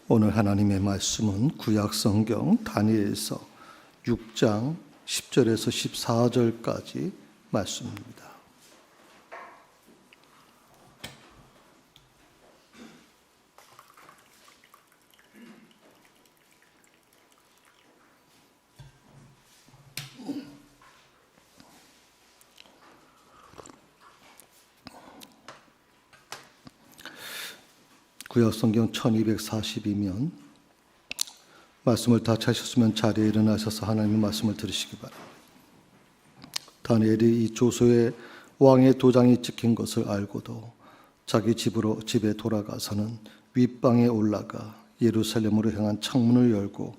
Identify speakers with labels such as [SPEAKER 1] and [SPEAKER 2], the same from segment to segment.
[SPEAKER 1] 오늘 하나님의 말씀은 구약성경 다니엘서 6장 10절에서 14절까지 말씀입니다. 구약성경 1242면 말씀을 다 찾으셨으면 자리에 일어나셔서 하나님의 말씀을 들으시기 바랍니다. 다니엘이 이 조서에 왕의 도장이 찍힌 것을 알고도 자기 집에 돌아가서는 윗방에 올라가 예루살렘으로 향한 창문을 열고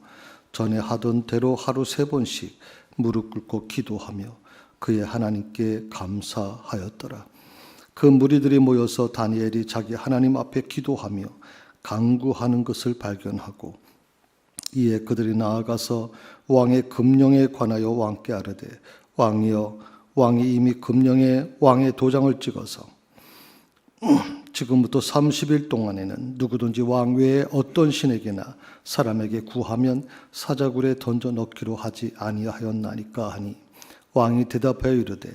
[SPEAKER 1] 전에 하던 대로 하루 3번씩 무릎 꿇고 기도하며 그의 하나님께 감사하였더라. 그 무리들이 모여서 다니엘이 자기 하나님 앞에 기도하며 간구하는 것을 발견하고 이에 그들이 나아가서 왕의 금령에 관하여 왕께 아뢰되 왕이여, 왕이 이미 금령에 왕의 도장을 찍어서 지금부터 30일 동안에는 누구든지 왕 외에 어떤 신에게나 사람에게 구하면 사자굴에 던져 넣기로 하지 아니하였나이까 하니 왕이 대답하여 이르되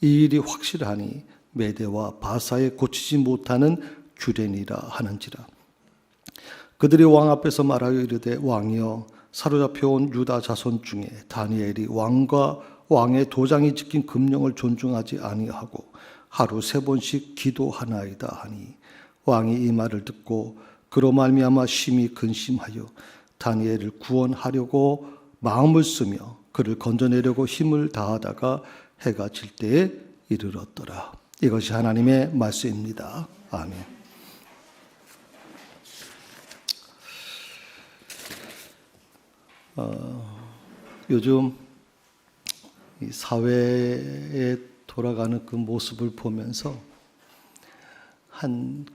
[SPEAKER 1] 이 일이 확실하니 메대와 바사에 고치지 못하는 규례니라 하는지라. 그들이 왕 앞에서 말하여 이르되 왕이여, 사로잡혀온 유다 자손 중에 다니엘이 왕과 왕의 도장이 찍힌 금령을 존중하지 아니하고 하루 3번씩 기도하나이다 하니 왕이 이 말을 듣고 그로 말미암아 심히 근심하여 다니엘을 구원하려고 마음을 쓰며 그를 건져내려고 힘을 다하다가 해가 질 때에 이르렀더라. 이것이 하나님의 말씀입니다. 아멘. 요즘 이 사회에 돌아가는 그 모습을 보면서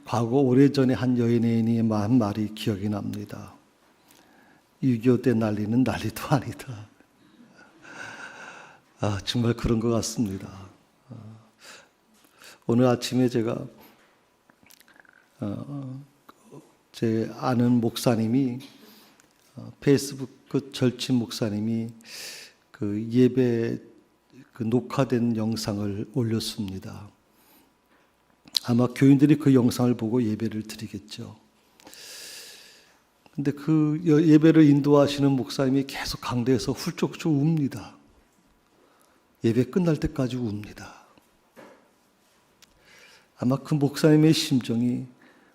[SPEAKER 1] 과거 오래전에 한 여인이 한 말이 기억이 납니다. 6.25 때 난리는 난리도 아니다. 정말 그런 것 같습니다. 오늘 아침에 제가 제 아는 목사님이 페이스북 그 절친 목사님이 그 예배 그 녹화된 영상을 올렸습니다. 아마 교인들이 그 영상을 보고 예배를 드리겠죠. 근데 그 예배를 인도하시는 목사님이 계속 강대에서 훌쩍훌쩍 웁니다. 예배 끝날 때까지 웁니다. 아마 그 목사님의 심정이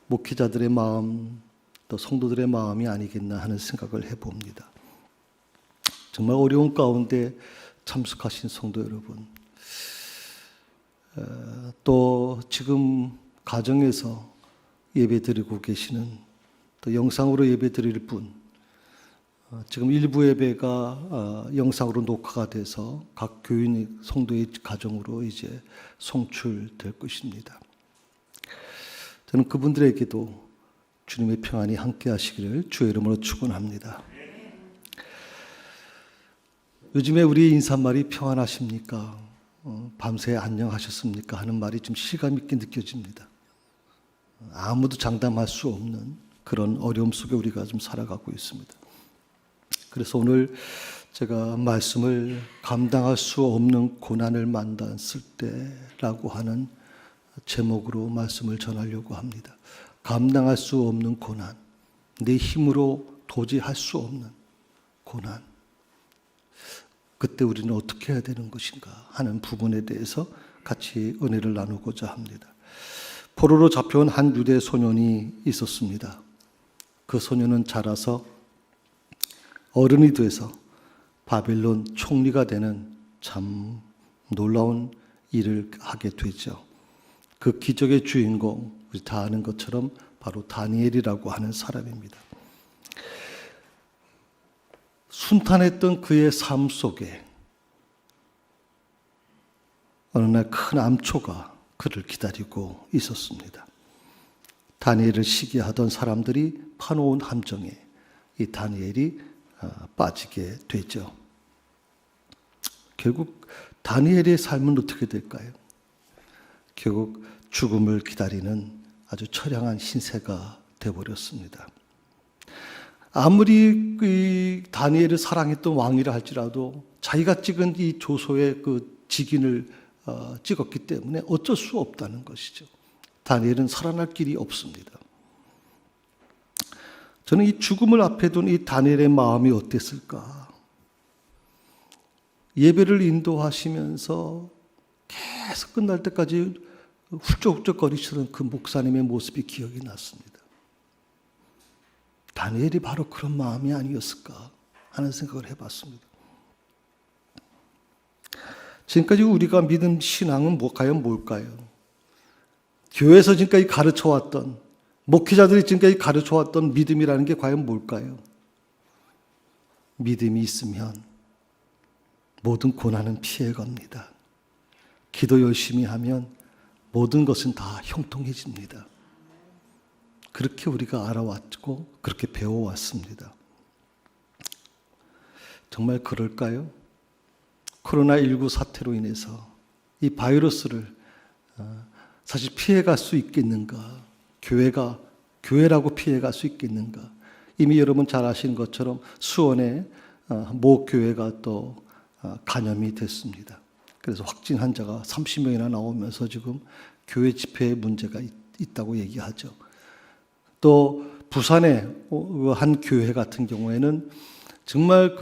[SPEAKER 1] 목회자들의 마음, 또 성도들의 마음이 아니겠나 하는 생각을 해봅니다. 정말 어려운 가운데 참석하신 성도 여러분, 또 지금 가정에서 예배드리고 계시는, 또 영상으로 예배드릴 분, 지금 일부 예배가 영상으로 녹화가 돼서 각 교인 성도의 가정으로 이제 송출될 것입니다. 저는 그분들에게도 주님의 평안이 함께 하시기를 주의 이름으로 축원합니다. 요즘에 우리 인사말이 평안하십니까? 밤새 안녕하셨습니까? 하는 말이 좀 실감 있게 느껴집니다. 아무도 장담할 수 없는 그런 어려움 속에 우리가 좀 살아가고 있습니다. 그래서 오늘 제가 말씀을 감당할 수 없는 고난을 만났을 때라고 하는 제목으로 말씀을 전하려고 합니다. 감당할 수 없는 고난, 내 힘으로 도저히 할 수 없는 고난. 그때 우리는 어떻게 해야 되는 것인가 하는 부분에 대해서 같이 은혜를 나누고자 합니다. 포로로 잡혀온 한 유대 소년이 있었습니다. 그 소년은 자라서 어른이 돼서 바벨론 총리가 되는 참 놀라운 일을 하게 되죠. 그 기적의 주인공, 우리 다 아는 것처럼 바로 다니엘이라고 하는 사람입니다. 순탄했던 그의 삶 속에 어느 날 큰 암초가 그를 기다리고 있었습니다. 다니엘을 시기하던 사람들이 파놓은 함정에 이 다니엘이 빠지게 되죠. 결국 다니엘의 삶은 어떻게 될까요? 결국 죽음을 기다리는 아주 처량한 신세가 되어버렸습니다. 아무리 이 다니엘을 사랑했던 왕이라 할지라도 자기가 찍은 이 조소의 그 직인을 찍었기 때문에 어쩔 수 없다는 것이죠. 다니엘은 살아날 길이 없습니다. 저는 이 죽음을 앞에 둔 이 다니엘의 마음이 어땠을까? 예배를 인도하시면서 계속 끝날 때까지 훌쩍훌쩍거리시던 그 목사님의 모습이 기억이 났습니다. 다니엘이 바로 그런 마음이 아니었을까 하는 생각을 해봤습니다. 지금까지 우리가 믿은 신앙은 과연 뭘까요? 교회에서 지금까지 가르쳐왔던, 목회자들이 지금까지 가르쳐왔던 믿음이라는 게 과연 뭘까요? 믿음이 있으면 모든 고난은 피해갑니다. 기도 열심히 하면 모든 것은 다 형통해집니다. 그렇게 우리가 알아왔고 그렇게 배워왔습니다. 정말 그럴까요? 코로나19 사태로 인해서 이 바이러스를 사실 피해갈 수 있겠는가? 교회라고 피해갈 수 있겠는가? 이미 여러분 잘 아시는 것처럼 수원의 모 교회가 또 감염이 됐습니다. 그래서 확진 환자가 30명이나 나오면서 지금 교회 집회에 문제가 있다고 얘기하죠. 또 부산의 한 교회 같은 경우에는 정말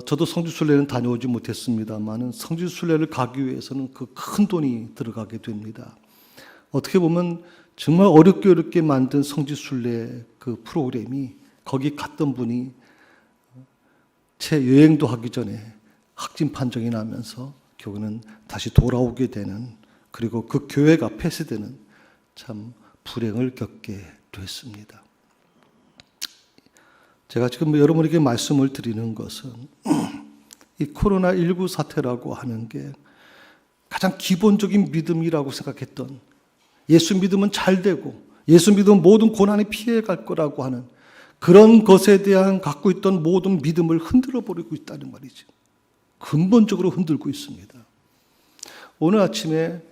[SPEAKER 1] 저도 성지순례는 다녀오지 못했습니다만은 성지순례를 가기 위해서는 그 큰 돈이 들어가게 됩니다. 어떻게 보면 정말 어렵게 만든 성지순례 그 프로그램이 거기 갔던 분이 채 여행도 하기 전에 확진 판정이 나면서 결국은 다시 돌아오게 되는, 그리고 그 교회가 폐쇄되는 참 불행을 겪게 됐습니다. 제가 지금 여러분에게 말씀을 드리는 것은 이 코로나19 사태라고 하는 게 가장 기본적인 믿음이라고 생각했던, 예수 믿으면 잘 되고 예수 믿으면 모든 고난이 피해갈 거라고 하는 그런 것에 대한 갖고 있던 모든 믿음을 흔들어 버리고 있다는 말이죠. 근본적으로 흔들고 있습니다. 오늘 아침에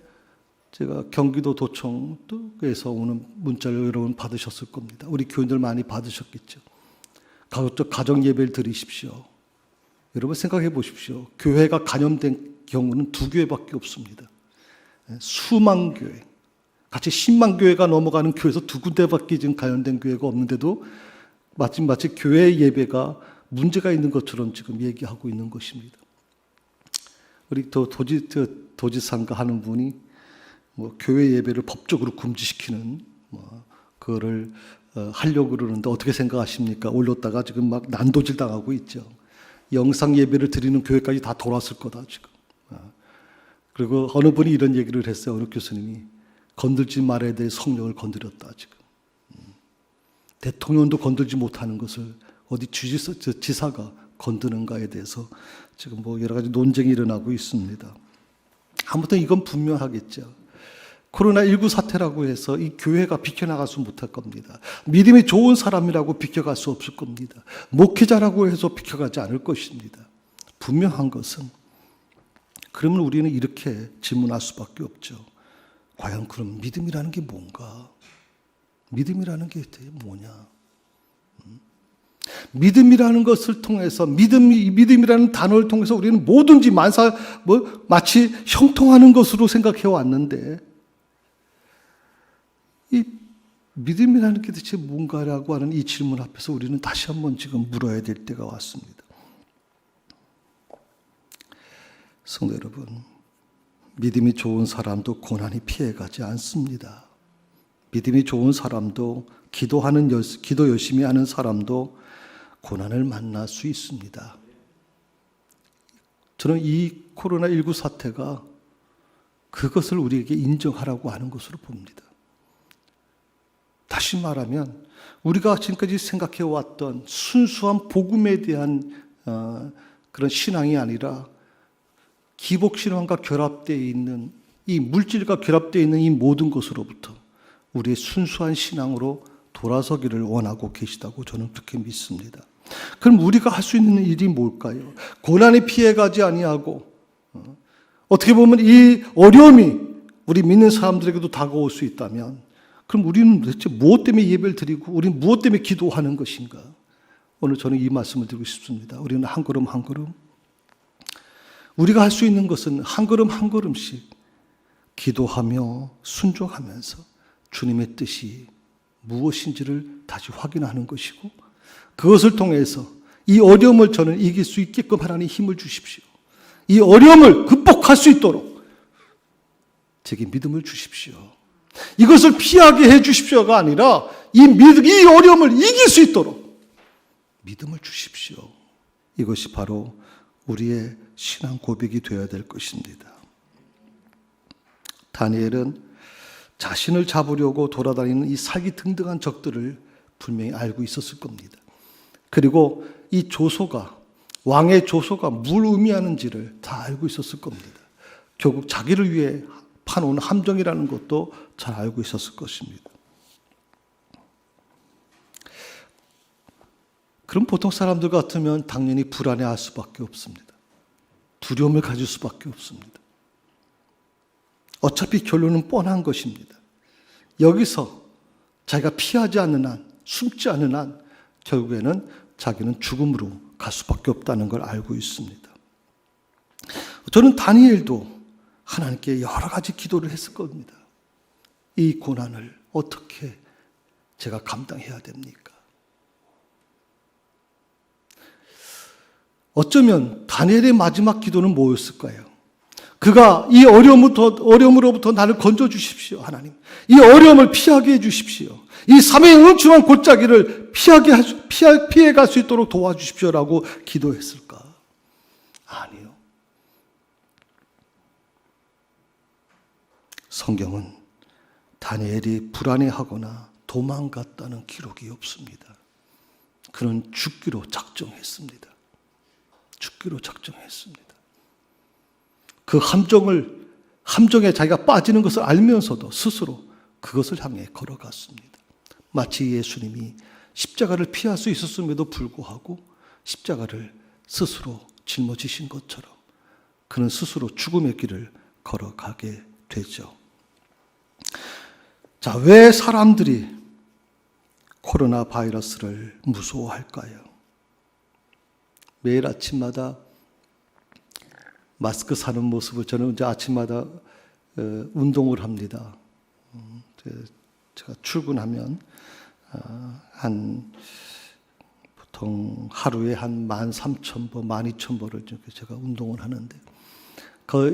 [SPEAKER 1] 제가 경기도 도청에서 오는 문자를 여러분 받으셨을 겁니다. 우리 교인들 많이 받으셨겠죠. 가정 예배를 드리십시오. 여러분 생각해 보십시오. 교회가 감염된 경우는 2교회밖에 없습니다. 수만 교회, 같이 10만 교회가 넘어가는 교회에서 2군데밖에 지금 감염된 교회가 없는데도 마치 교회 예배가 문제가 있는 것처럼 지금 얘기하고 있는 것입니다. 우리 도지사인가 하는 분이 교회 예배를 법적으로 금지시키는 그거를 하려고 그러는데 어떻게 생각하십니까? 올렸다가 지금 막 난도질 당하고 있죠. 영상 예배를 드리는 교회까지 다 돌았을 거다 지금. 그리고 어느 분이 이런 얘기를 했어요. 어느 교수님이 건들지 말아야 될 성령을 건드렸다 지금. 대통령도 건들지 못하는 것을 어디 지사가 건드는가에 대해서 지금 여러 가지 논쟁이 일어나고 있습니다. 아무튼 이건 분명하겠죠. 코로나19 사태라고 해서 이 교회가 비켜나갈 수 못할 겁니다. 믿음이 좋은 사람이라고 비켜갈 수 없을 겁니다. 목회자라고 해서 비켜가지 않을 것입니다. 분명한 것은, 그러면 우리는 이렇게 질문할 수밖에 없죠. 과연 그럼 믿음이라는 게 뭔가? 믿음이라는 게 뭐냐? 믿음이라는 것을 통해서, 믿음이라는 단어를 통해서 우리는 뭐든지 마치 형통하는 것으로 생각해 왔는데, 이 믿음이라는 게 대체 뭔가라고 하는 이 질문 앞에서 우리는 다시 한번 지금 물어야 될 때가 왔습니다. 성도 여러분, 믿음이 좋은 사람도 고난이 피해가지 않습니다. 믿음이 좋은 사람도, 기도 열심히 하는 사람도 고난을 만날 수 있습니다. 저는 이 코로나19 사태가 그것을 우리에게 인정하라고 하는 것으로 봅니다. 다시 말하면 우리가 지금까지 생각해왔던 순수한 복음에 대한 그런 신앙이 아니라 기복신앙과 결합되어 있는, 이 물질과 결합되어 있는 이 모든 것으로부터 우리의 순수한 신앙으로 돌아서기를 원하고 계시다고 저는 그렇게 믿습니다. 그럼 우리가 할 수 있는 일이 뭘까요? 고난이 피해가지 아니하고, 어떻게 보면 이 어려움이 우리 믿는 사람들에게도 다가올 수 있다면 그럼 우리는 도대체 무엇 때문에 예배를 드리고 우리는 무엇 때문에 기도하는 것인가? 오늘 저는 이 말씀을 드리고 싶습니다. 우리는 한 걸음 한 걸음, 우리가 할 수 있는 것은 한 걸음 한 걸음씩 기도하며 순종하면서 주님의 뜻이 무엇인지를 다시 확인하는 것이고, 그것을 통해서 이 어려움을 저는 이길 수 있게끔 하나님 힘을 주십시오. 이 어려움을 극복할 수 있도록 제게 믿음을 주십시오. 이것을 피하게 해 주십시오가 아니라 이 어려움을 이길 수 있도록 믿음을 주십시오. 이것이 바로 우리의 신앙 고백이 되어야 될 것입니다. 다니엘은 자신을 잡으려고 돌아다니는 이 사기등등한 적들을 분명히 알고 있었을 겁니다. 그리고 이 조소가, 왕의 조소가 뭘 의미하는지를 다 알고 있었을 겁니다. 결국 자기를 위해 파놓은 함정이라는 것도 잘 알고 있었을 것입니다. 그럼 보통 사람들 같으면 당연히 불안해할 수밖에 없습니다. 두려움을 가질 수밖에 없습니다. 어차피 결론은 뻔한 것입니다. 여기서 자기가 피하지 않는 한, 숨지 않는 한 결국에는 자기는 죽음으로 갈 수밖에 없다는 걸 알고 있습니다. 저는 다니엘도 하나님께 여러 가지 기도를 했을 겁니다. 이 고난을 어떻게 제가 감당해야 됩니까? 어쩌면 다니엘의 마지막 기도는 뭐였을까요? 그가 이 어려움으로부터 나를 건져 주십시오, 하나님. 이 어려움을 피하게 해 주십시오. 이 삶의 음침한 골짜기를 피해갈 수 있도록 도와주십시오라고 기도했을까? 아니요. 성경은 다니엘이 불안해하거나 도망갔다는 기록이 없습니다. 그는 죽기로 작정했습니다. 죽기로 작정했습니다. 그 함정에 자기가 빠지는 것을 알면서도 스스로 그것을 향해 걸어갔습니다. 마치 예수님이 십자가를 피할 수 있었음에도 불구하고 십자가를 스스로 짊어지신 것처럼 그는 스스로 죽음의 길을 걸어가게 되죠. 자, 왜 사람들이 코로나 바이러스를 무서워할까요? 매일 아침마다 마스크 사는 모습을 저는 이제 아침마다 운동을 합니다. 제가 출근하면 보통 하루에 한 13,000보, 12,000보를 제가 운동을 하는데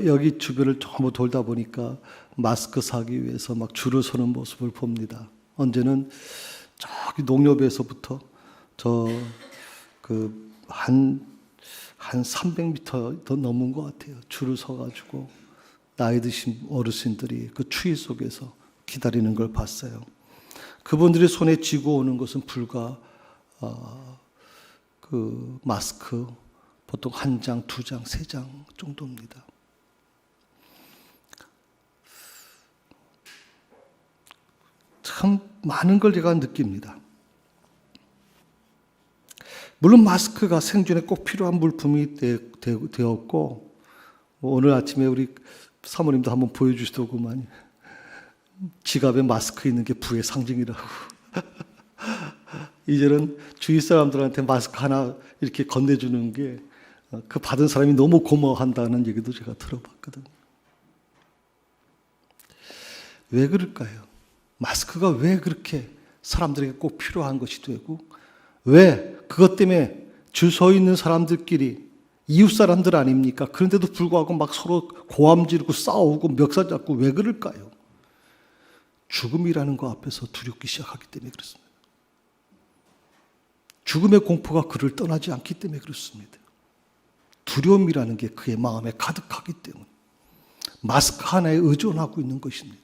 [SPEAKER 1] 여기 주변을 전부 돌다 보니까 마스크 사기 위해서 막 줄을 서는 모습을 봅니다. 언제는 저기 농협에서부터 한 300m 더 넘은 것 같아요. 줄을 서가지고 나이 드신 어르신들이 그 추위 속에서 기다리는 걸 봤어요. 그분들이 손에 쥐고 오는 것은 불과 그 마스크 보통 1장, 2장, 3장 정도입니다. 참 많은 걸 제가 느낍니다. 물론 마스크가 생존에 꼭 필요한 물품이 되었고, 오늘 아침에 우리 사모님도 한번 보여주시더구만. 지갑에 마스크 있는 게 부의 상징이라고. 이제는 주위 사람들한테 마스크 하나 이렇게 건네주는 게 그 받은 사람이 너무 고마워한다는 얘기도 제가 들어봤거든요. 왜 그럴까요? 마스크가 왜 그렇게 사람들에게 꼭 필요한 것이 되고, 왜 그것 때문에 줄 서 있는 사람들끼리 이웃 사람들 아닙니까? 그런데도 불구하고 막 서로 고함 지르고 싸우고 멱살 잡고 왜 그럴까요? 죽음이라는 것 앞에서 두렵기 시작하기 때문에 그렇습니다. 죽음의 공포가 그를 떠나지 않기 때문에 그렇습니다. 두려움이라는 게 그의 마음에 가득하기 때문에 마스크 하나에 의존하고 있는 것입니다.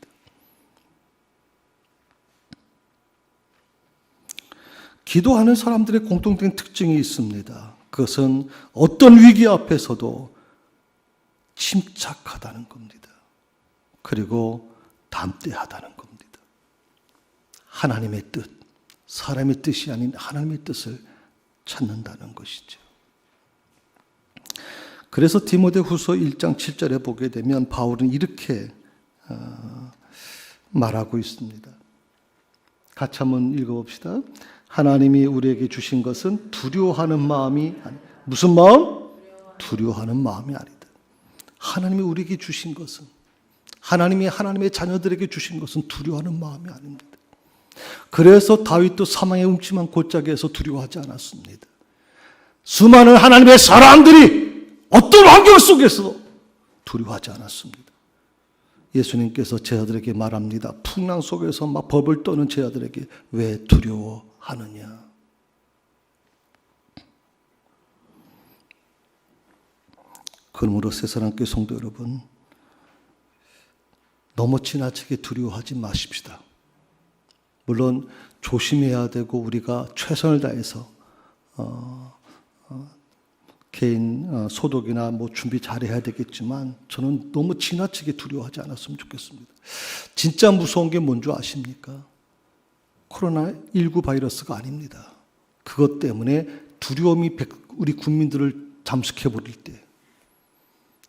[SPEAKER 1] 기도하는 사람들의 공통된 특징이 있습니다. 그것은 어떤 위기 앞에서도 침착하다는 겁니다. 그리고 담대하다는 겁니다. 하나님의 뜻, 사람의 뜻이 아닌 하나님의 뜻을 찾는다는 것이죠. 그래서 디모데후서 1장 7절에 보게 되면 바울은 이렇게 말하고 있습니다. 같이 한번 읽어봅시다. 하나님이 우리에게 주신 것은 두려워하는 마음이 무슨 마음? 두려워하는 마음이 아니다. 하나님이 우리에게 주신 것은, 하나님이 하나님의 자녀들에게 주신 것은 두려워하는 마음이 아닙니다. 그래서 다윗도 사망의 음침한 골짜기에서 두려워하지 않았습니다. 수많은 하나님의 사람들이 어떤 환경 속에서도 두려워하지 않았습니다. 예수님께서 제자들에게 말합니다. 풍랑 속에서 막 벌벌 떠는 제자들에게 왜 두려워하느냐. 그러므로 새사랑교회 성도 여러분, 너무 지나치게 두려워하지 마십시다. 물론 조심해야 되고 우리가 최선을 다해서 개인 소독이나 뭐 준비 잘해야 되겠지만 저는 너무 지나치게 두려워하지 않았으면 좋겠습니다. 진짜 무서운 게 뭔지 아십니까? 코로나19 바이러스가 아닙니다. 그것 때문에 두려움이 우리 국민들을 잠식해버릴 때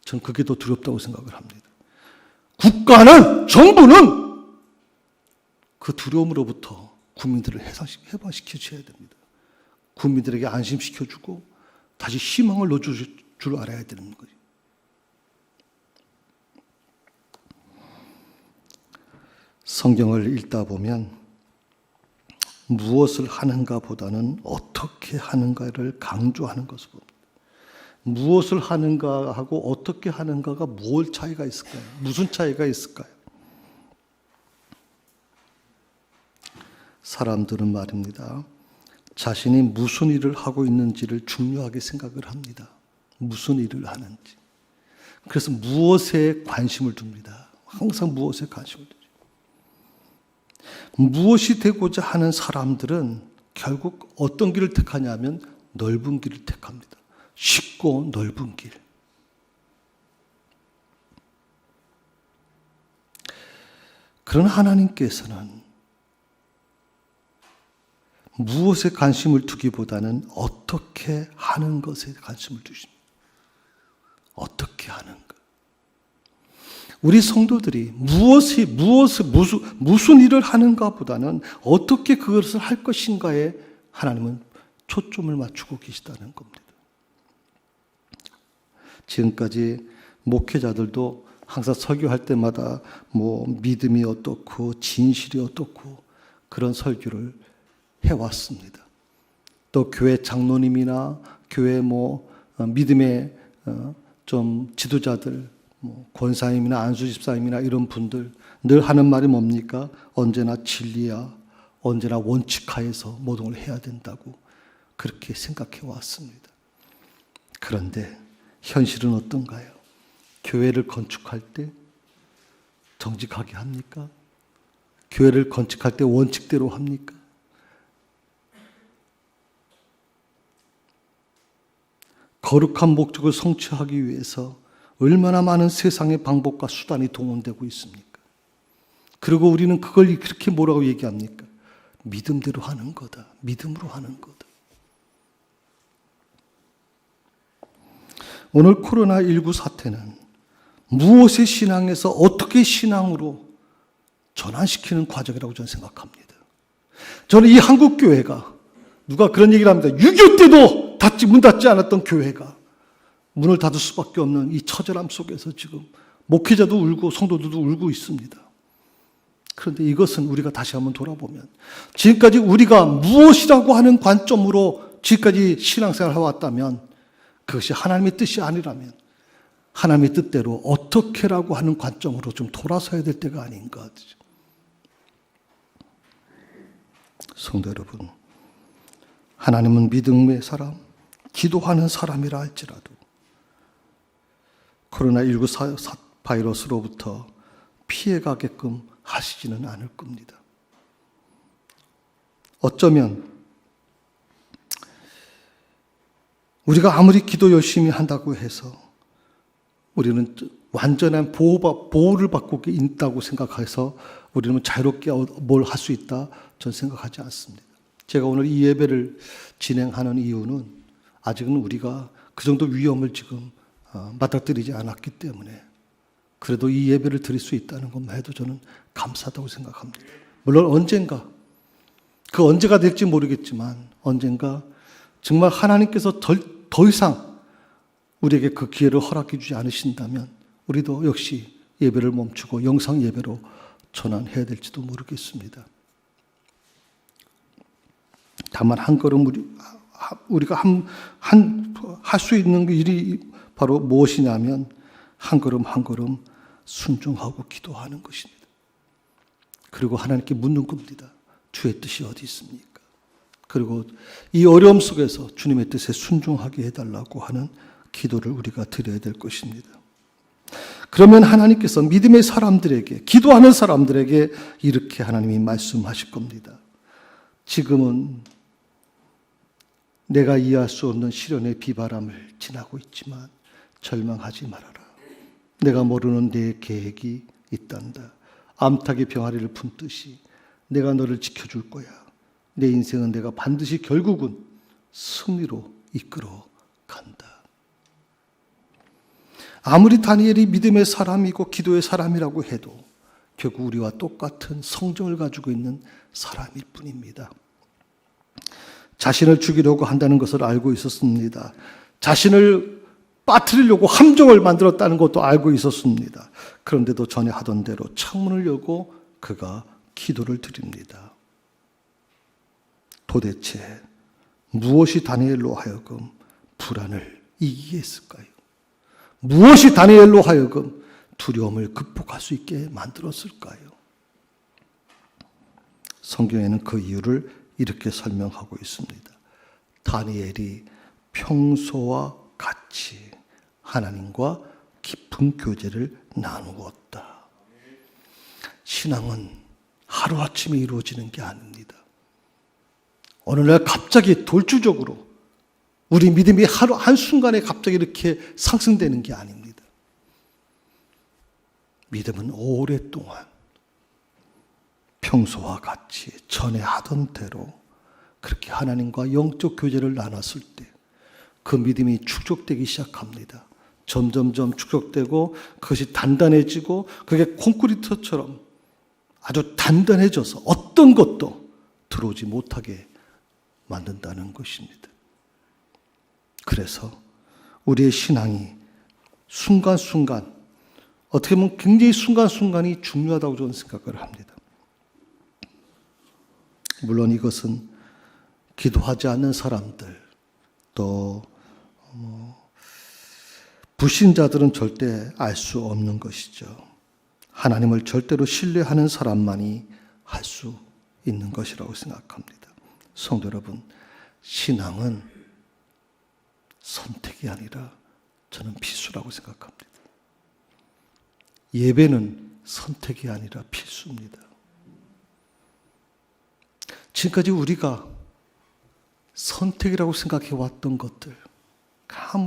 [SPEAKER 1] 저는 그게 더 두렵다고 생각을 합니다. 국가는, 정부는 그 두려움으로부터 국민들을 해방시켜줘야 됩니다. 국민들에게 안심시켜주고 다시 희망을 넣어줄 줄 알아야 되는 거죠. 성경을 읽다 보면 무엇을 하는가 보다는 어떻게 하는가를 강조하는 것을 봅니다. 무엇을 하는가 하고 어떻게 하는가가 뭘 차이가 있을까요? 무슨 차이가 있을까요? 사람들은 말입니다. 자신이 무슨 일을 하고 있는지를 중요하게 생각을 합니다. 무슨 일을 하는지. 그래서 무엇에 관심을 둡니다. 항상 무엇에 관심을 두죠. 무엇이 되고자 하는 사람들은 결국 어떤 길을 택하냐면 넓은 길을 택합니다. 쉽고 넓은 길. 그러나 하나님께서는 무엇에 관심을 두기보다는 어떻게 하는 것에 관심을 두십니다. 어떻게 하는 것. 우리 성도들이 무슨 일을 하는가 보다는 어떻게 그것을 할 것인가에 하나님은 초점을 맞추고 계시다는 겁니다. 지금까지 목회자들도 항상 설교할 때마다 뭐 믿음이 어떻고 진실이 어떻고 그런 설교를 해왔습니다. 또 교회 장로님이나 교회 믿음의 좀 지도자들, 권사님이나 안수집사님이나 이런 분들 늘 하는 말이 뭡니까? 언제나 진리야, 언제나 원칙하에서 모든 걸 해야 된다고 그렇게 생각해 왔습니다. 그런데 현실은 어떤가요? 교회를 건축할 때 정직하게 합니까? 교회를 건축할 때 원칙대로 합니까? 거룩한 목적을 성취하기 위해서 얼마나 많은 세상의 방법과 수단이 동원되고 있습니까? 그리고 우리는 그걸 그렇게 뭐라고 얘기합니까? 믿음대로 하는 거다. 믿음으로 하는 거다. 오늘 코로나19 사태는 무엇의 신앙에서 어떻게 신앙으로 전환시키는 과정이라고 저는 생각합니다. 저는 이 한국교회가 누가 그런 얘기를 합니다. 6.25 때도 문 닫지 않았던 교회가 문을 닫을 수밖에 없는 이 처절함 속에서 지금 목회자도 울고 성도들도 울고 있습니다. 그런데 이것은 우리가 다시 한번 돌아보면 지금까지 우리가 무엇이라고 하는 관점으로 지금까지 신앙생활을 해왔다면 그것이 하나님의 뜻이 아니라면 하나님의 뜻대로 어떻게라고 하는 관점으로 좀 돌아서야 될 때가 아닌가. 성도 여러분, 하나님은 믿음의 사람, 기도하는 사람이라 할지라도 코로나19 바이러스로부터 피해가게끔 하시지는 않을 겁니다. 어쩌면 우리가 아무리 기도 열심히 한다고 해서 우리는 완전한 보호를 받고 있다고 생각해서 우리는 자유롭게 뭘 할 수 있다, 저는 생각하지 않습니다. 제가 오늘 이 예배를 진행하는 이유는 아직은 우리가 그 정도 위험을 지금 맞닥뜨리지 않았기 때문에 그래도 이 예배를 드릴 수 있다는 것만 해도 저는 감사하다고 생각합니다. 물론 언젠가 그 언제가 될지 모르겠지만 언젠가 정말 하나님께서 더 이상 우리에게 그 기회를 허락해 주지 않으신다면 우리도 역시 예배를 멈추고 영상 예배로 전환해야 될지도 모르겠습니다. 다만 한 걸음 우리가 할 수 있는 일이 바로 무엇이냐면 한 걸음 한 걸음 순종하고 기도하는 것입니다. 그리고 하나님께 묻는 겁니다. 주의 뜻이 어디 있습니까? 그리고 이 어려움 속에서 주님의 뜻에 순종하게 해달라고 하는 기도를 우리가 드려야 될 것입니다. 그러면 하나님께서 믿음의 사람들에게, 기도하는 사람들에게 이렇게 하나님이 말씀하실 겁니다. 지금은 내가 이해할 수 없는 시련의 비바람을 지나고 있지만 절망하지 말아라. 내가 모르는 내 계획이 있단다. 암탉의 병아리를 품듯이 내가 너를 지켜줄 거야. 내 인생은 내가 반드시 결국은 승리로 이끌어 간다. 아무리 다니엘이 믿음의 사람이고 기도의 사람이라고 해도 결국 우리와 똑같은 성정을 가지고 있는 사람일 뿐입니다. 자신을 죽이려고 한다는 것을 알고 있었습니다. 자신을 빠뜨리려고 함정을 만들었다는 것도 알고 있었습니다. 그런데도 전에 하던 대로 창문을 열고 그가 기도를 드립니다. 도대체 무엇이 다니엘로 하여금 불안을 이기게 했을까요? 무엇이 다니엘로 하여금 두려움을 극복할 수 있게 만들었을까요? 성경에는 그 이유를 이렇게 설명하고 있습니다. 다니엘이 평소와 같이 하나님과 깊은 교제를 나누었다. 신앙은 하루아침에 이루어지는 게 아닙니다. 어느 날 갑자기 돌주적으로 우리 믿음이 한순간에 갑자기 이렇게 상승되는 게 아닙니다. 믿음은 오랫동안 평소와 같이 전에 하던 대로 그렇게 하나님과 영적 교제를 나눴을 때 그 믿음이 축적되기 시작합니다. 점점점 축적되고 그것이 단단해지고 그게 콘크리트처럼 아주 단단해져서 어떤 것도 들어오지 못하게 만든다는 것입니다. 그래서 우리의 신앙이 순간순간, 어떻게 보면 굉장히 순간순간이 중요하다고 저는 생각을 합니다. 물론 이것은 기도하지 않는 사람들, 또 불신자들은 절대 알 수 없는 것이죠. 하나님을 절대로 신뢰하는 사람만이 할 수 있는 것이라고 생각합니다. 성도 여러분, 신앙은 선택이 아니라 저는 필수라고 생각합니다. 예배는 선택이 아니라 필수입니다. 지금까지 우리가 선택이라고 생각해 왔던 것들,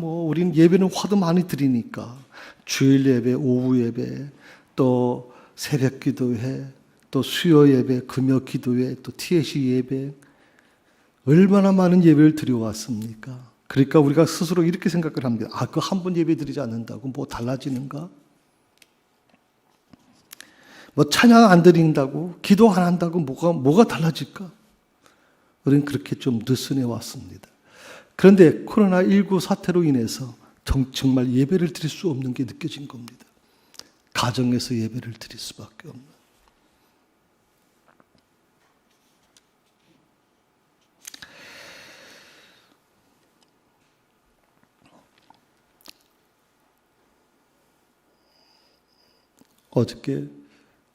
[SPEAKER 1] 우리는 예배는 화도 많이 드리니까 주일 예배, 오후 예배, 또 새벽 기도회, 또 수요 예배, 금요 기도회, 또 TSC 예배, 얼마나 많은 예배를 드려왔습니까? 그러니까 우리가 스스로 이렇게 생각을 합니다. 그 한 번 예배 드리지 않는다고 뭐 달라지는가? 뭐 찬양 안 드린다고, 기도 안 한다고 뭐가 달라질까? 우리는 그렇게 좀 느슨해 왔습니다. 그런데 코로나19 사태로 인해서 정말 예배를 드릴 수 없는 게 느껴진 겁니다. 가정에서 예배를 드릴 수밖에 없는.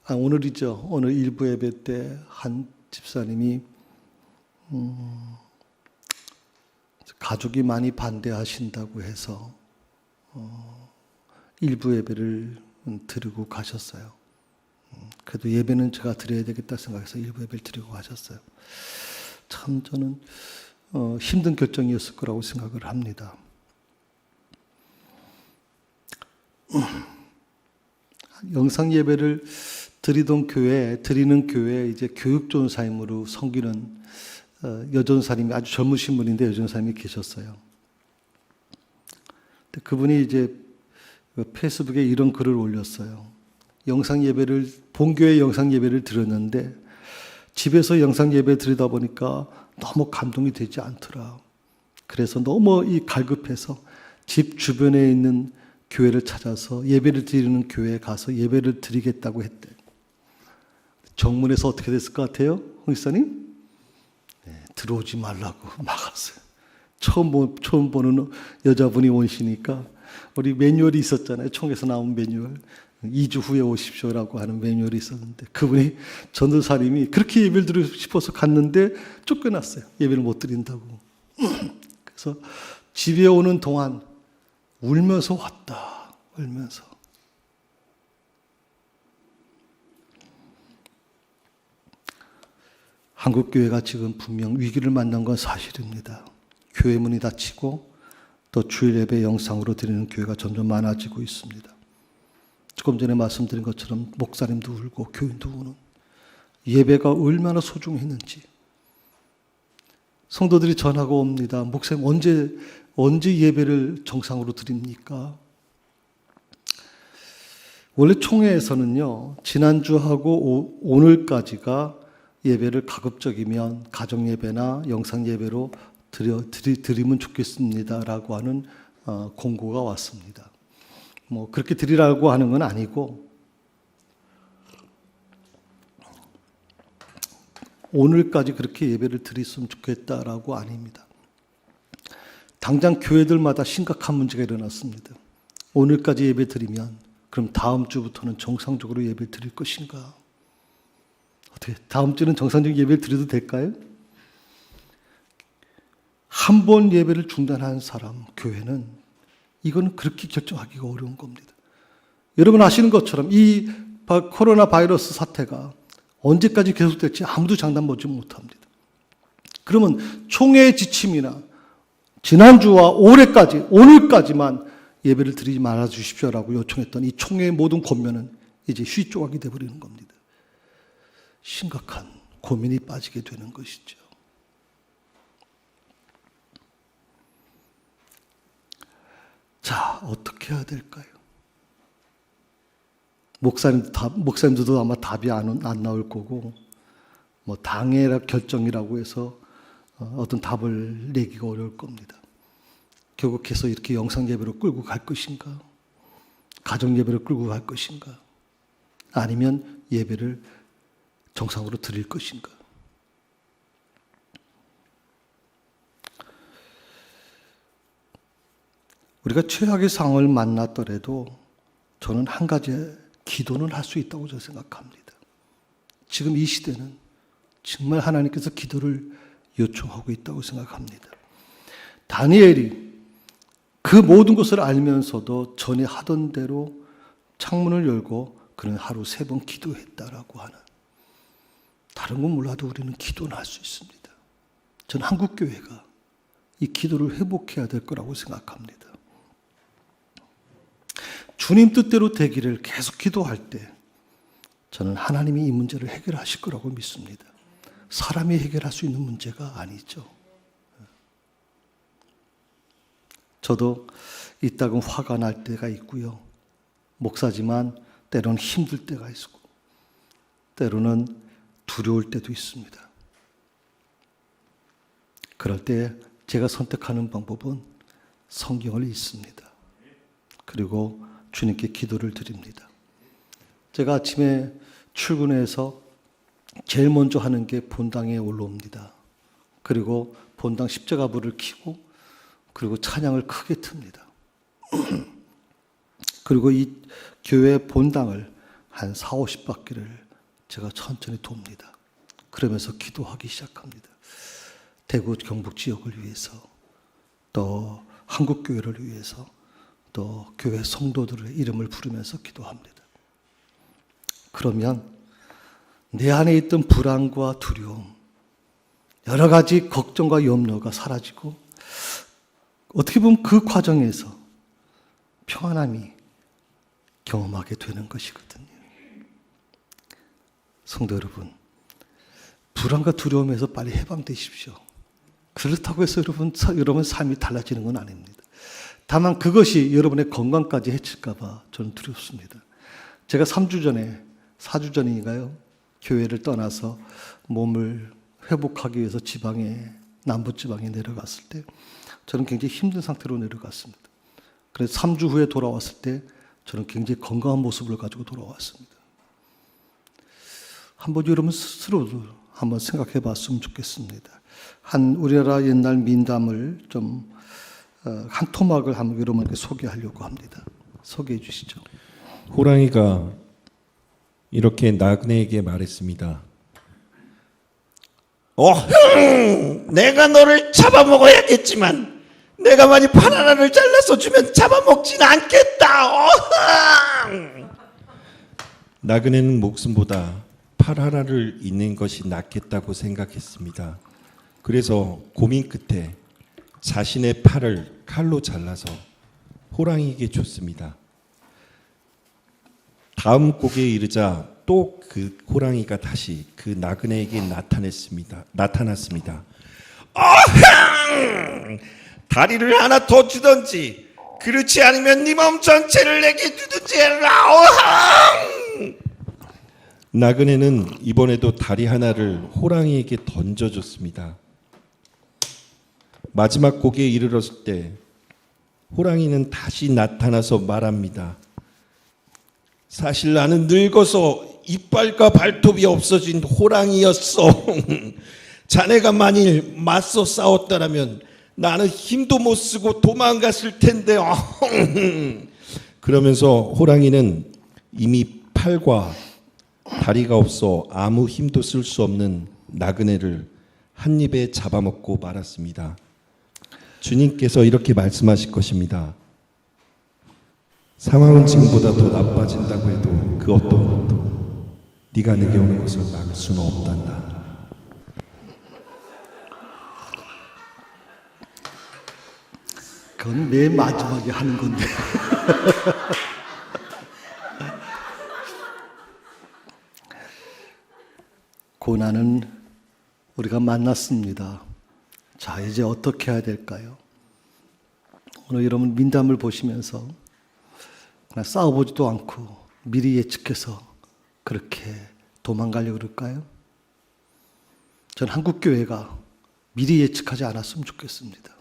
[SPEAKER 1] 오늘이죠. 오늘 일부 예배 때 한 집사님이 가족이 많이 반대하신다고 해서 일부 예배를 드리고 가셨어요. 그래도 예배는 제가 드려야 되겠다 생각해서 일부 예배를 드리고 가셨어요. 참 저는 힘든 결정이었을 거라고 생각을 합니다. 영상 예배를 드리는 교회에 이제 교육전사님으로 섬기는 여전사님이 아주 젊으신 분인데 여전사님이 계셨어요. 그분이 이제 페이스북에 이런 글을 올렸어요. 본교회 영상 예배를 드렸는데 집에서 영상 예배 드리다 보니까 너무 감동이 되지 않더라. 그래서 너무 갈급해서 집 주변에 있는 교회를 찾아서 예배를 드리는 교회에 가서 예배를 드리겠다고 했대. 정문에서 어떻게 됐을 것 같아요? 홍 목사님? 네, 들어오지 말라고 막았어요. 처음 보는 여자분이 오시니까 우리 매뉴얼이 있었잖아요. 총에서 나온 매뉴얼. 2주 후에 오십시오라고 하는 매뉴얼이 있었는데 그분이 전도사님이 그렇게 예배를 드리고 싶어서 갔는데 쫓겨났어요. 예배를 못 드린다고. 그래서 집에 오는 동안 울면서 왔다. 울면서. 한국교회가 지금 분명 위기를 만난 건 사실입니다. 교회 문이 닫히고 또 주일 예배 영상으로 드리는 교회가 점점 많아지고 있습니다. 조금 전에 말씀드린 것처럼 목사님도 울고 교인도 우는 예배가 얼마나 소중했는지 성도들이 전하고 옵니다. 목사님 언제 예배를 정상으로 드립니까? 원래 총회에서는요, 지난주하고 오늘까지가 예배를 가급적이면 가정 예배나 영상 예배로 드리면 좋겠습니다라고 하는 공고가 왔습니다. 뭐 그렇게 드리라고 하는 건 아니고 오늘까지 그렇게 예배를 드렸으면 좋겠다라고 아닙니다. 당장 교회들마다 심각한 문제가 일어났습니다. 오늘까지 예배 드리면 그럼 다음 주부터는 정상적으로 예배 드릴 것인가? 어떻게 다음 주는 정상적인 예배를 드려도 될까요? 한 번 예배를 중단한 사람, 교회는 이거는 그렇게 결정하기가 어려운 겁니다. 여러분 아시는 것처럼 이 코로나 바이러스 사태가 언제까지 계속될지 아무도 장담 보지 못합니다. 그러면 총회의 지침이나 지난주와 올해까지, 오늘까지만 예배를 드리지 말아 주십시오라고 요청했던 이 총회의 모든 권면은 이제 휘조각이 되어버리는 겁니다. 심각한 고민이 빠지게 되는 것이죠. 자, 어떻게 해야 될까요? 목사님들도 아마 답이 안 나올 거고, 뭐 당의 결정이라고 해서 어떤 답을 내기가 어려울 겁니다. 결국해서 이렇게 영상 예배로 끌고 갈 것인가? 가정 예배로 끌고 갈 것인가? 아니면 예배를 정상으로 드릴 것인가? 우리가 최악의 상황을 만났더라도 저는 한 가지 기도는 할 수 있다고 저는 생각합니다. 지금 이 시대는 정말 하나님께서 기도를 요청하고 있다고 생각합니다. 다니엘이 그 모든 것을 알면서도 전에 하던 대로 창문을 열고 그는 하루 3번 기도했다라고 하는, 다른 건 몰라도 우리는 기도는 할 수 있습니다. 저는 한국교회가 이 기도를 회복해야 될 거라고 생각합니다. 주님 뜻대로 되기를 계속 기도할 때 저는 하나님이 이 문제를 해결하실 거라고 믿습니다. 사람이 해결할 수 있는 문제가 아니죠. 저도 이따금 화가 날 때가 있고요. 목사지만 때로는 힘들 때가 있고 때로는 두려울 때도 있습니다. 그럴 때 제가 선택하는 방법은 성경을 읽습니다. 그리고 주님께 기도를 드립니다. 제가 아침에 출근해서 제일 먼저 하는 게 본당에 올라옵니다. 그리고 본당 십자가불을 켜고 그리고 찬양을 크게 틉니다. 그리고 이 교회 본당을 한 40-50바퀴를 제가 천천히 돕니다. 그러면서 기도하기 시작합니다. 대구 경북 지역을 위해서, 또 한국교회를 위해서, 또 교회 성도들의 이름을 부르면서 기도합니다. 그러면 내 안에 있던 불안과 두려움, 여러 가지 걱정과 염려가 사라지고 어떻게 보면 그 과정에서 평안함이 경험하게 되는 것이거든요. 성도 여러분, 불안과 두려움에서 빨리 해방되십시오. 그렇다고 해서 여러분 삶이 달라지는 건 아닙니다. 다만 그것이 여러분의 건강까지 해칠까 봐 저는 두렵습니다. 제가 4주 전인가요? 교회를 떠나서 몸을 회복하기 위해서 남부지방에 내려갔을 때 저는 굉장히 힘든 상태로 내려갔습니다. 그래서 3주 후에 돌아왔을 때 저는 굉장히 건강한 모습을 가지고 돌아왔습니다. 한번 여러분 스스로도 한번 생각해 봤으면 좋겠습니다. 우리나라 옛날 민담을 한 토막을 한번 여러분께 소개하려고 합니다. 소개해 주시죠.
[SPEAKER 2] 호랑이가 이렇게 나그네에게 말했습니다. 내가 너를 잡아먹어야겠지만 내가 만약 팔 하나를 잘라서 주면 잡아먹진 않겠다. 나그네는 목숨보다 팔 하나를 잃는 것이 낫겠다고 생각했습니다. 그래서 고민 끝에 자신의 팔을 칼로 잘라서 호랑이에게 줬습니다. 다음 곡에 이르자 또 그 호랑이가 다시 그 나그네에게 나타났습니다. 다리를 하나 더 주든지 그렇지 않으면 네 몸 전체를 내게 주든지 해라. 나그네는 이번에도 다리 하나를 호랑이에게 던져줬습니다. 마지막 곡에 이르렀을 때 호랑이는 다시 나타나서 말합니다. 사실 나는 늙어서 이빨과 발톱이 없어진 호랑이였어. 자네가 만일 맞서 싸웠다라면 나는 힘도 못 쓰고 도망갔을 텐데. 그러면서 호랑이는 이미 팔과 다리가 없어 아무 힘도 쓸 수 없는 나그네를 한 입에 잡아먹고 말았습니다. 주님께서 이렇게 말씀하실 것입니다. 상황은 지금보다 더 나빠진다고 해도 그 어떤 것도 네가 내게 오는 것을 막을 수는 없단다.
[SPEAKER 1] 그건 맨 마지막에 하는 건데. 고난은 우리가 만났습니다. 자, 이제 어떻게 해야 될까요? 오늘 여러분 민담을 보시면서 그냥 싸워보지도 않고 미리 예측해서 그렇게 도망가려고 그럴까요? 전 한국교회가 미리 예측하지 않았으면 좋겠습니다.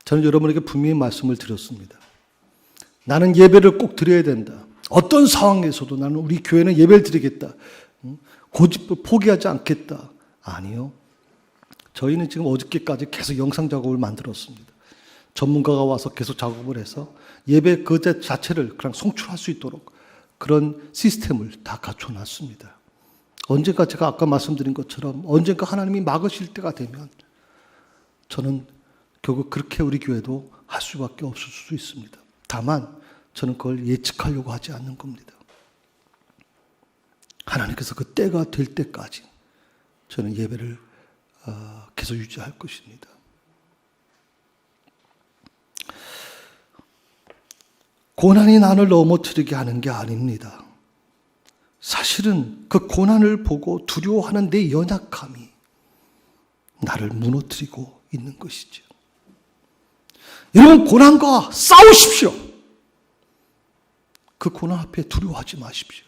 [SPEAKER 1] 저는 여러분에게 분명히 말씀을 드렸습니다. 나는 예배를 꼭 드려야 된다. 어떤 상황에서도 나는 우리 교회는 예배를 드리겠다. 고집을 포기하지 않겠다. 아니요. 저희는 지금 어저께까지 계속 영상 작업을 만들었습니다. 전문가가 와서 계속 작업을 해서 예배 그 자체를 그냥 송출할 수 있도록 그런 시스템을 다 갖춰놨습니다. 언젠가 제가 아까 말씀드린 것처럼 언젠가 하나님이 막으실 때가 되면 저는 결국 그렇게 우리 교회도 할 수밖에 없을 수 있습니다. 다만 저는 그걸 예측하려고 하지 않는 겁니다. 하나님께서 그 때가 될 때까지 저는 예배를 계속 유지할 것입니다. 고난이 나를 넘어뜨리게 하는 게 아닙니다. 사실은 그 고난을 보고 두려워하는 내 연약함이 나를 무너뜨리고 있는 것이죠. 여러분, 고난과 싸우십시오. 그 고난 앞에 두려워하지 마십시오.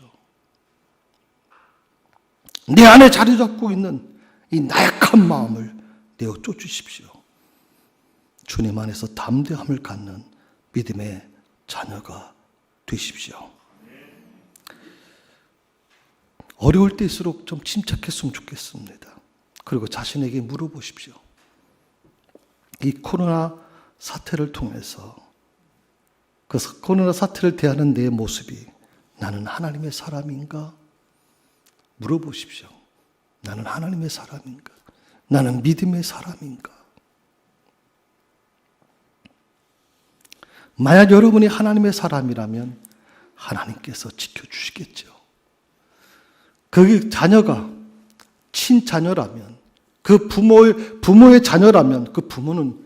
[SPEAKER 1] 내 안에 자리 잡고 있는 이 나약한 마음을 내어 쫓으십시오. 주님 안에서 담대함을 갖는 믿음의 자녀가 되십시오. 어려울 때일수록 좀 침착했으면 좋겠습니다. 그리고 자신에게 물어보십시오. 이 코로나 사태를 통해서 그 코로나 사태를 대하는 내 모습이 나는 하나님의 사람인가? 물어보십시오. 나는 하나님의 사람인가? 나는 믿음의 사람인가? 만약 여러분이 하나님의 사람이라면 하나님께서 지켜주시겠죠. 그 자녀가 친자녀라면, 그 부모의 자녀라면 그 부모는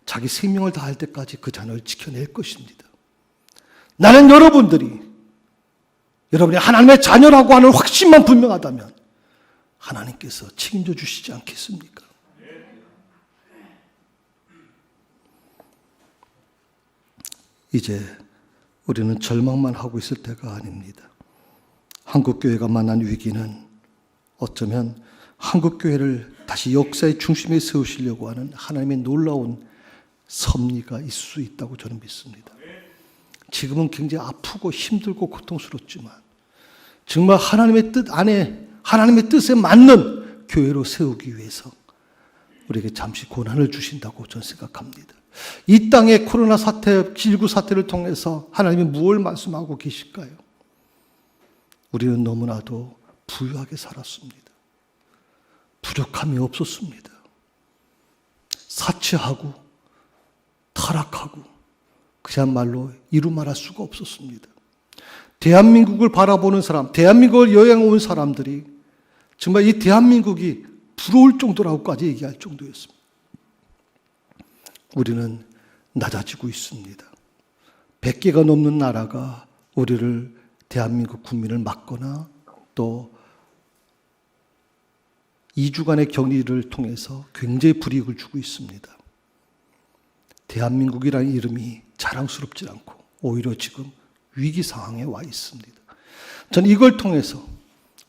[SPEAKER 1] 자기 생명을 다할 때까지 그 자녀를 지켜낼 것입니다. 나는 여러분이 하나님의 자녀라고 하는 확신만 분명하다면 하나님께서 책임져 주시지 않겠습니까? 이제 우리는 절망만 하고 있을 때가 아닙니다. 한국교회가 만난 위기는 어쩌면 한국교회를 다시 역사의 중심에 세우시려고 하는 하나님의 놀라운 섭리가 있을 수 있다고 저는 믿습니다. 지금은 굉장히 아프고 힘들고 고통스럽지만 정말 하나님의 뜻 안에 하나님의 뜻에 맞는 교회로 세우기 위해서 우리에게 잠시 고난을 주신다고 저는 생각합니다. 이 땅의 코로나 사태, 19 사태를 통해서 하나님이 무엇을 말씀하고 계실까요? 우리는 너무나도 부유하게 살았습니다. 부족함이 없었습니다. 사치하고 타락하고 그야말로 이루 말할 수가 없었습니다. 대한민국을 바라보는 사람, 대한민국을 여행 온 사람들이 정말 이 대한민국이 부러울 정도라고까지 얘기할 정도였습니다. 우리는 낮아지고 있습니다. 100개가 넘는 나라가 우리를 대한민국 국민을 막거나 또 2주간의 격리를 통해서 굉장히 불이익을 주고 있습니다. 대한민국이라는 이름이 자랑스럽지 않고 오히려 지금 위기 상황에 와 있습니다. 저는 이걸 통해서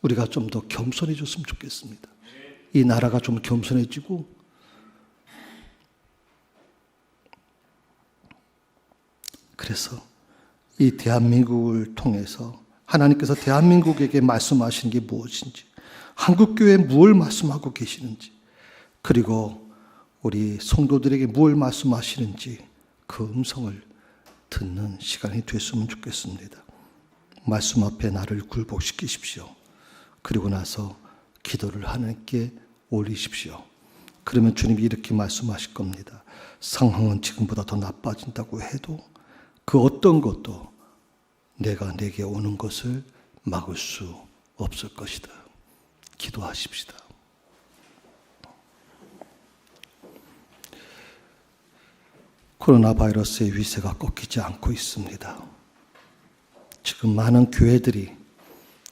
[SPEAKER 1] 우리가 좀 더 겸손해졌으면 좋겠습니다. 이 나라가 좀 겸손해지고 그래서 이 대한민국을 통해서 하나님께서 대한민국에게 말씀하시는 게 무엇인지, 한국교회에 무엇을 말씀하고 계시는지, 그리고 우리 성도들에게 무엇을 말씀하시는지 그 음성을 듣는 시간이 됐으면 좋겠습니다. 말씀 앞에 나를 굴복시키십시오. 그리고 나서 기도를 하나님께 올리십시오. 그러면 주님이 이렇게 말씀하실 겁니다. 상황은 지금보다 더 나빠진다고 해도 그 어떤 것도 내가 내게 오는 것을 막을 수 없을 것이다. 기도하십시다. 코로나 바이러스의 위세가 꺾이지 않고 있습니다. 지금 많은 교회들이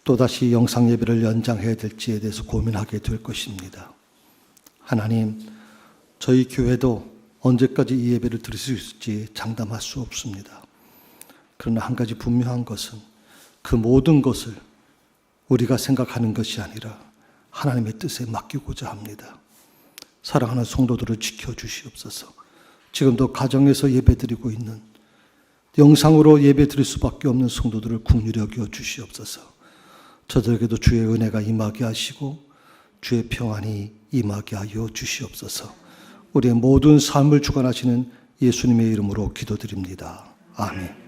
[SPEAKER 1] 또다시 영상 예배를 연장해야 될지에 대해서 고민하게 될 것입니다. 하나님, 저희 교회도 언제까지 이 예배를 드릴 수 있을지 장담할 수 없습니다. 그러나 한 가지 분명한 것은 그 모든 것을 우리가 생각하는 것이 아니라 하나님의 뜻에 맡기고자 합니다. 사랑하는 성도들을 지켜주시옵소서. 지금도 가정에서 예배드리고 있는 영상으로 예배드릴 수밖에 없는 성도들을 긍휼히 여겨 주시옵소서. 저들에게도 주의 은혜가 임하게 하시고 주의 평안이 임하게 하여 주시옵소서. 우리의 모든 삶을 주관하시는 예수님의 이름으로 기도드립니다. 아멘.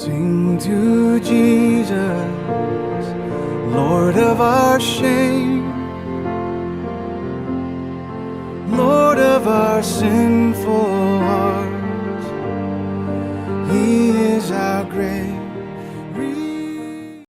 [SPEAKER 3] Sing to Jesus, Lord of our shame, Lord of our sinful hearts. He